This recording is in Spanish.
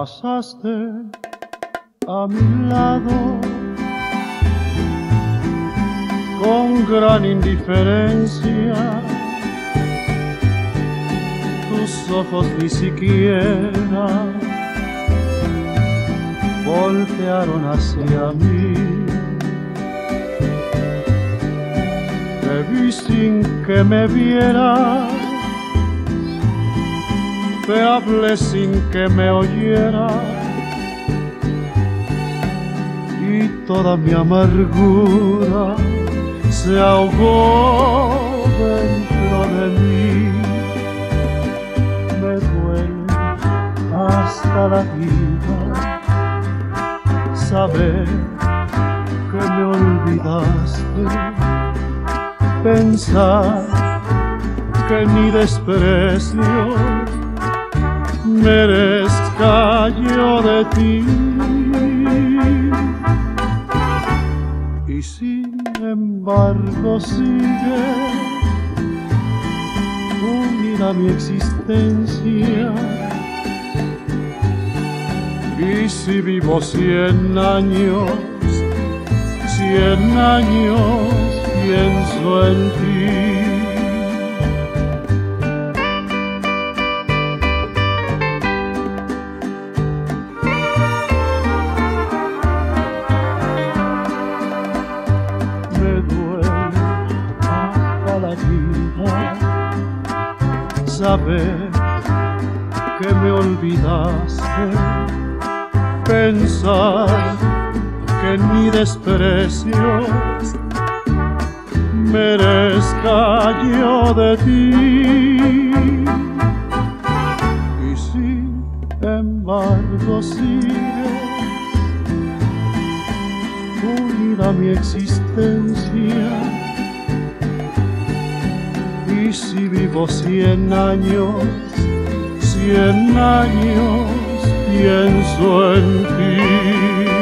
pasaste a mi lado con gran indiferencia. Tus ojos ni siquiera voltearon hacia mí. Te vi sin que me vieras, te hablé sin que me oyeras, y toda mi amargura se ahogó dentro de mí. Me duele hasta la vida saber que me olvidaste, pensar que ni desprecio merezca yo de ti. Y sin embargo sigue unida mi existencia. Y si vivo 100 años, 100 años pienso en ti. Me duele hasta la vida saber que me olvidaste, pensar que ni desprecios merezca yo de ti. Y sin embargo sigues unida mi existencia. Y si vivo 100 años, 100 años pienso en ti.